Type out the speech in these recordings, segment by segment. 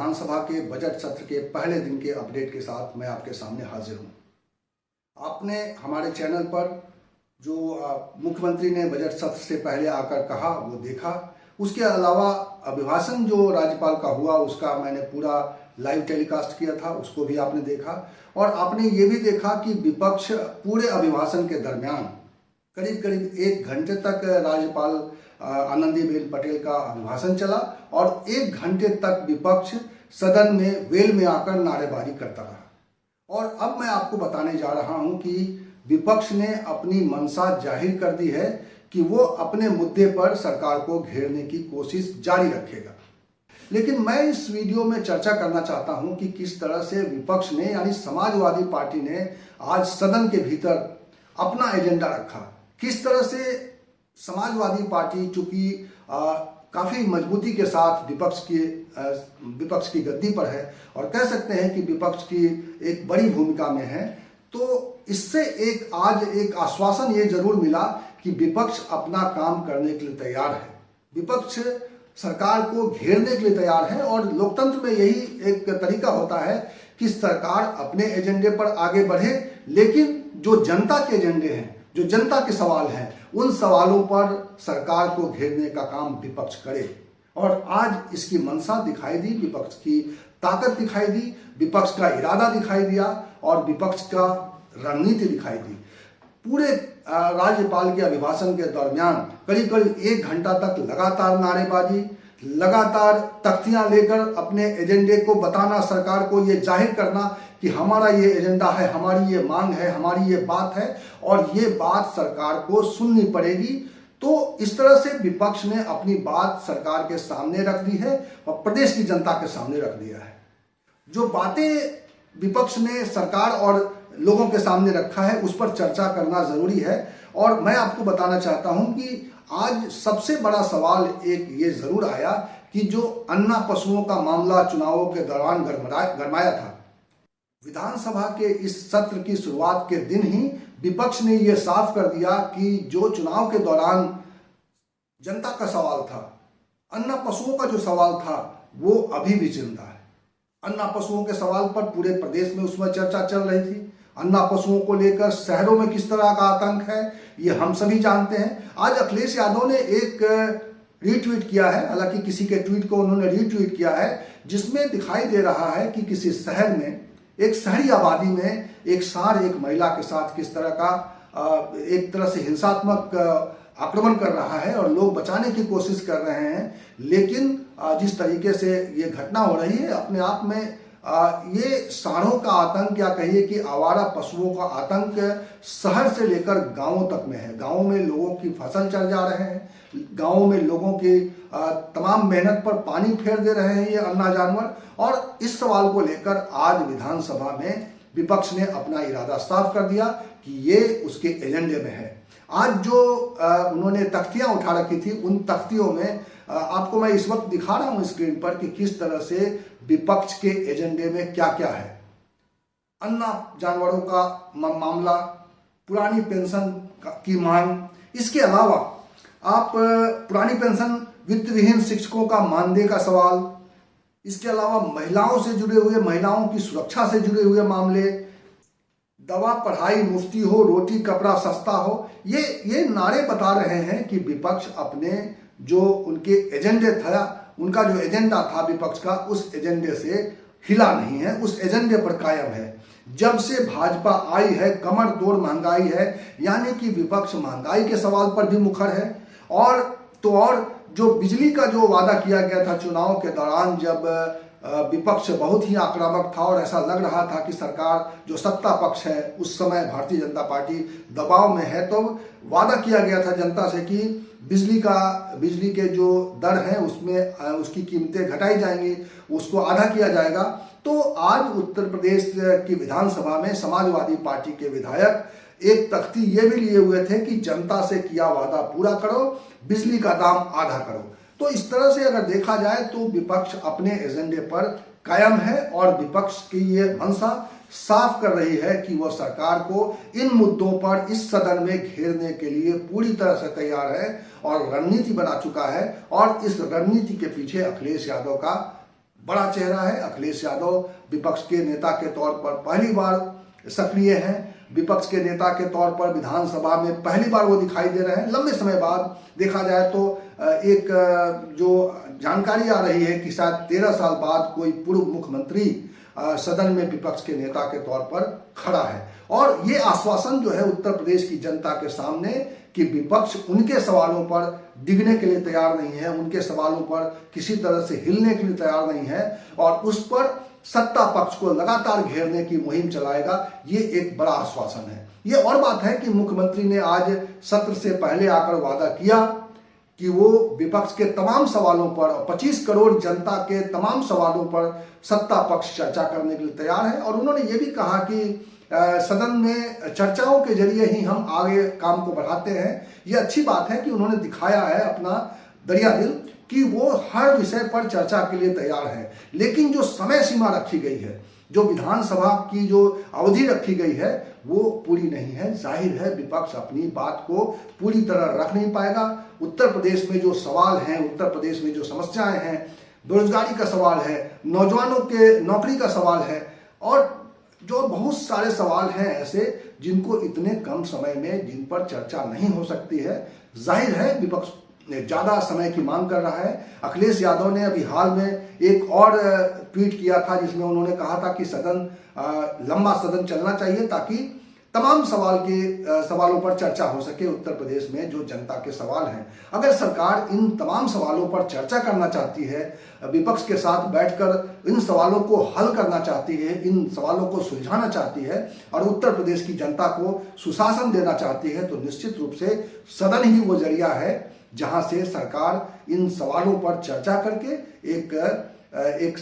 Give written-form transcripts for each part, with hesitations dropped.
विधानसभा के बजट सत्र के पहले दिन के अपडेट के साथ मैं आपके सामने हाजिर हूं। आपने हमारे चैनल पर जो मुख्यमंत्री ने बजट सत्र से पहले आकर कहा वो देखा। उसके अलावा अभिभाषण जो राज्यपाल का हुआ उसका मैंने पूरा लाइव टेलीकास्ट किया था, उसको भी आपने देखा। और आपने ये भी देखा कि विपक्ष पूरे अभिभाषण के दरमियान करीब करीब 1 घंटे तक राज्यपाल आनंदीबेन पटेल का अभिभाषण चला और 1 घंटे तक विपक्ष सदन में वेल में आकर नारेबाजी करता रहा। और अब मैं आपको बताने जा रहा हूं कि विपक्ष ने अपनी मंशा जाहिर कर दी है कि वो अपने मुद्दे पर सरकार को घेरने की कोशिश जारी रखेगा। लेकिन मैं इस वीडियो में चर्चा करना चाहता हूं कि किस तरह से विपक्ष ने यानी समाजवादी पार्टी ने आज सदन के भीतर अपना एजेंडा रखा। किस तरह से समाजवादी पार्टी चूंकि काफी मजबूती के साथ विपक्ष की गद्दी पर है और कह सकते हैं कि विपक्ष की एक बड़ी भूमिका में है, तो इससे आज एक आश्वासन ये जरूर मिला कि विपक्ष अपना काम करने के लिए तैयार है। विपक्ष सरकार को घेरने के लिए तैयार है और लोकतंत्र में यही एक तरीका होता है कि सरकार अपने एजेंडे पर आगे बढ़े, लेकिन जो जनता के एजेंडे हैं, जो जनता के सवाल हैं, उन सवालों पर सरकार को घेरने का काम विपक्ष करे। और आज इसकी मंशा दिखाई दी, विपक्ष की ताकत दिखाई दी, विपक्ष का इरादा दिखाई दिया और विपक्ष का रणनीति दिखाई दी। पूरे राज्यपाल के अभिभाषण के दरमियान करीब करीब 1 घंटा तक लगातार नारेबाजी, लगातार तख्तियां लेकर अपने एजेंडे को बताना, सरकार को ये जाहिर करना कि हमारा ये एजेंडा है, हमारी ये मांग है, हमारी ये बात है और ये बात सरकार को सुननी पड़ेगी। तो इस तरह से विपक्ष ने अपनी बात सरकार के सामने रख दी है और प्रदेश की जनता के सामने रख दिया है। जो बातें विपक्ष ने सरकार और लोगों के सामने रखा है उस पर चर्चा करना जरूरी है। और मैं आपको बताना चाहता हूं कि आज सबसे बड़ा सवाल एक ये जरूर आया कि जो अन्ना पशुओं का मामला चुनावों के दौरान गरमाया था, विधानसभा के इस सत्र की शुरुआत के दिन ही विपक्ष ने यह साफ कर दिया कि जो चुनाव के दौरान जनता का सवाल था, अन्ना पशुओं का जो सवाल था, वो अभी भी जिंदा है। अन्ना पशुओं के सवाल पर पूरे प्रदेश में उसमें चर्चा चल रही थी। अन्ना पशुओं को लेकर शहरों में किस तरह का आतंक है ये हम सभी जानते हैं। आज अखिलेश यादव ने एक रीट्वीट किया है, हालांकि किसी के ट्वीट को उन्होंने रीट्वीट किया है, जिसमें दिखाई दे रहा है कि किसी शहर में, एक शहरी आबादी में एक सार एक महिला के साथ किस तरह का एक तरह से हिंसात्मक आक्रमण कर रहा है और लोग बचाने की कोशिश कर रहे हैं। लेकिन जिस तरीके से ये घटना हो रही है, अपने आप में ये सांडों का आतंक, क्या कहिए कि आवारा पशुओं का आतंक शहर से लेकर गांवों तक में है। गांवों में लोगों की फसल चढ़ जा रहे हैं, गांवों में लोगों की तमाम मेहनत पर पानी फेर दे रहे हैं ये अन्ना जानवर। और इस सवाल को लेकर आज विधानसभा में विपक्ष ने अपना इरादा साफ कर दिया कि ये उसके एजेंडे में है। आज जो उन्होंने तख्तियां उठा रखी थी, उन तख्तियों में आपको मैं इस वक्त दिखा रहा हूं स्क्रीन पर कि किस तरह से विपक्ष के एजेंडे में क्या क्या है। अन्ना जानवरों का मामला, पुरानी पेंशन की मांग, इसके अलावा आप पुरानी पेंशन, वित्त विहीन शिक्षकों का मानदेय का सवाल, इसके अलावा महिलाओं से जुड़े हुए, महिलाओं की सुरक्षा से जुड़े हुए मामले, दवा पढ़ाई मुफ्ती हो, रोटी कपड़ा सस्ता हो, ये नारे बता रहे हैं कि विपक्ष अपने जो उनके एजेंडे था, उनका जो एजेंडा था विपक्ष का, उस एजेंडे से हिला नहीं है, उस एजेंडे पर कायम है। जब से भाजपा आई है कमर तोड़ महंगाई है, यानी कि विपक्ष महंगाई के सवाल पर भी मुखर है। और जो बिजली का जो वादा किया गया था चुनाव के दौरान, जब विपक्ष बहुत ही आक्रामक था और ऐसा लग रहा था कि सरकार जो सत्ता पक्ष है उस समय भारतीय जनता पार्टी दबाव में है, तो वादा किया गया था जनता से कि बिजली के जो दर हैं उसमें उसकी कीमतें घटाई जाएंगी, उसको आधा किया जाएगा। तो आज उत्तर प्रदेश की विधानसभा में समाजवादी पार्टी के विधायक एक तख्ती ये भी लिए हुए थे कि जनता से किया वादा पूरा करो, बिजली का दाम आधा करो। तो इस तरह से अगर देखा जाए तो विपक्ष अपने एजेंडे पर कायम है और विपक्ष की ये मंशा साफ कर रही है कि वह सरकार को इन मुद्दों पर इस सदन में घेरने के लिए पूरी तरह से तैयार है और रणनीति बना चुका है। और इस रणनीति के पीछे अखिलेश यादव का बड़ा चेहरा है। अखिलेश यादव विपक्ष के नेता के तौर पर पहली बार सक्रिय हैं, विपक्ष के नेता के तौर पर विधानसभा में पहली बार वो दिखाई दे रहे हैं। लंबे समय बाद देखा जाए तो एक जो जानकारी आ रही है कि शायद 13 साल बाद कोई पूर्व मुख्यमंत्री सदन में विपक्ष के नेता के तौर पर खड़ा है। और ये आश्वासन जो है उत्तर प्रदेश की जनता के सामने कि विपक्ष उनके सवालों पर डिगने के लिए तैयार नहीं है, उनके सवालों पर किसी तरह से हिलने के लिए तैयार नहीं है और उस पर सत्ता पक्ष को लगातार घेरने की मुहिम चलाएगा, ये एक बड़ा आश्वासन है। ये और बात है कि मुख्यमंत्री ने आज सत्र से पहले आकर वादा किया कि वो विपक्ष के तमाम सवालों पर, 25 करोड़ जनता के तमाम सवालों पर सत्ता पक्ष चर्चा करने के लिए तैयार है। और उन्होंने ये भी कहा कि सदन में चर्चाओं के जरिए ही हम आगे काम को बढ़ाते हैं। ये अच्छी बात है कि उन्होंने दिखाया है अपना दरिया दिल कि वो हर विषय पर चर्चा के लिए तैयार है, लेकिन जो समय सीमा रखी गई है, जो विधानसभा की जो अवधि रखी गई है, वो पूरी नहीं है। जाहिर है विपक्ष अपनी बात को पूरी तरह रख नहीं पाएगा। उत्तर प्रदेश में जो सवाल हैं, उत्तर प्रदेश में जो समस्याएं हैं, बेरोजगारी का सवाल है, नौजवानों के नौकरी का सवाल है और जो बहुत सारे सवाल हैं ऐसे जिनको इतने कम समय में जिन पर चर्चा नहीं हो सकती है। जाहिर है विपक्ष ज्यादा समय की मांग कर रहा है। अखिलेश यादव ने अभी हाल में एक और ट्वीट किया था जिसमें उन्होंने कहा था कि लंबा सदन चलना चाहिए ताकि तमाम सवालों पर चर्चा हो सके। उत्तर प्रदेश में जो जनता के सवाल हैं, अगर सरकार इन तमाम सवालों पर चर्चा करना चाहती है, विपक्ष के साथ बैठकर इन सवालों को हल करना चाहती है, इन सवालों को सुलझाना चाहती है और उत्तर प्रदेश की जनता को सुशासन देना चाहती है, तो निश्चित रूप से सदन ही वो जरिया है जहां से सरकार इन सवालों पर चर्चा करके एक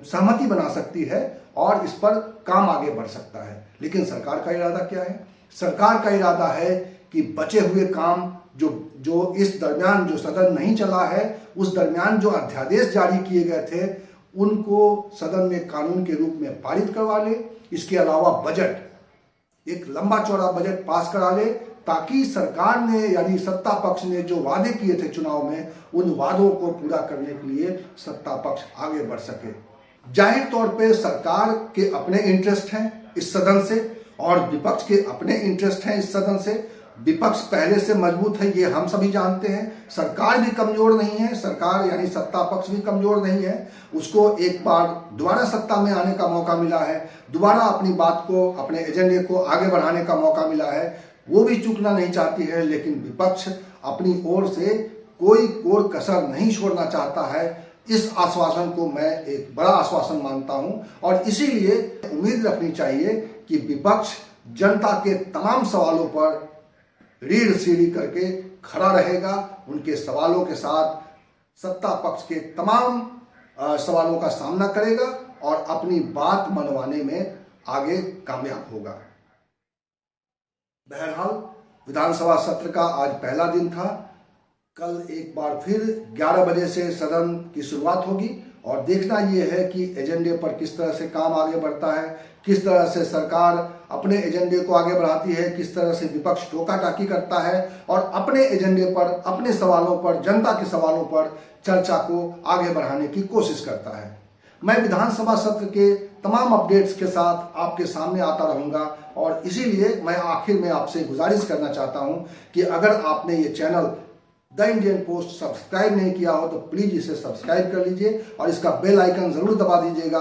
सहमति बना सकती है और इस पर काम आगे बढ़ सकता है। लेकिन सरकार का इरादा क्या है? सरकार का इरादा है कि बचे हुए काम जो इस दरमियान जो सदन नहीं चला है, उस दरमियान जो अध्यादेश जारी किए गए थे, उनको सदन में कानून के रूप में पारित करवा ले। इसके अलावा बजट, एक लंबा चौड़ा बजट पास करा ले ताकि सरकार ने यानी सत्ता पक्ष ने जो वादे किए थे चुनाव में, उन वादों को पूरा करने के लिए सत्ता पक्ष आगे बढ़ सके। जाहिर तौर पे सरकार के अपने इंटरेस्ट हैं इस सदन से और विपक्ष के अपने इंटरेस्ट हैं इस सदन से। विपक्ष पहले से मजबूत है, ये हम सभी जानते हैं। सरकार भी कमजोर नहीं है, सरकार यानी सत्ता पक्ष भी कमजोर नहीं है। उसको एक बार दोबारा सत्ता में आने का मौका मिला है, दोबारा अपनी बात को, अपने एजेंडे को आगे बढ़ाने का मौका मिला है। वो भी चूकना नहीं चाहती है, लेकिन विपक्ष अपनी ओर से कोई कोर कसर नहीं छोड़ना चाहता है। इस आश्वासन को मैं एक बड़ा आश्वासन मानता हूं और इसीलिए उम्मीद रखनी चाहिए कि विपक्ष जनता के तमाम सवालों पर रीढ़ सीढ़ी करके खड़ा रहेगा, उनके सवालों के साथ सत्ता पक्ष के तमाम सवालों का सामना करेगा और अपनी बात मनवाने में आगे कामयाब होगा। बहरहाल विधानसभा सत्र का आज पहला दिन था। कल एक बार फिर 11 बजे से सदन की शुरुआत होगी और देखना यह है कि एजेंडे पर किस तरह से काम आगे बढ़ता है, किस तरह से सरकार अपने एजेंडे को आगे बढ़ाती है, किस तरह से विपक्ष टोका टाकी करता है और अपने एजेंडे पर, अपने सवालों पर, जनता के सवालों पर चर्चा को आगे बढ़ाने की कोशिश करता है। मैं विधानसभा सत्र के तमाम अपडेट्स के साथ आपके सामने आता रहूंगा और इसीलिए मैं आखिर में आपसे गुजारिश करना चाहता हूं कि अगर आपने ये channel the Indian post subscribe नहीं किया हो तो प्लीज इसे सब्सक्राइब कर लीजिए और इसका बेल आइकन जरूर दबा दीजिएगा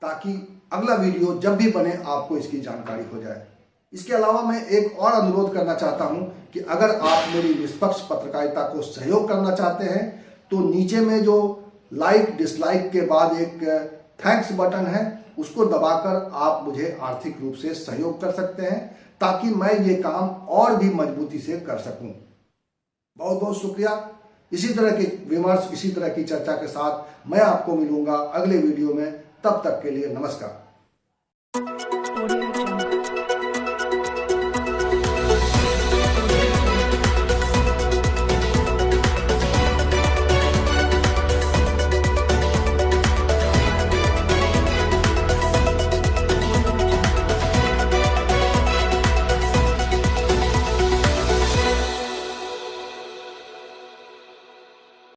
ताकि अगला वीडियो जब भी बने आपको इसकी जानकारी हो जाए। इसके अलावा मैं एक और अनुरोध करना चाहता हूं कि अगर आप मेरी निष्पक्ष पत्रकारिता को सहयोग करना चाहते हैं तो नीचे में जो लाइक डिसलाइक के बाद एक थैंक्स बटन है, उसको दबाकर आप मुझे आर्थिक रूप से सहयोग कर सकते हैं ताकि मैं ये काम और भी मजबूती से कर सकूं। बहुत बहुत शुक्रिया। इसी तरह के विमर्श, इसी तरह की चर्चा के साथ मैं आपको मिलूंगा अगले वीडियो में। तब तक के लिए नमस्कार।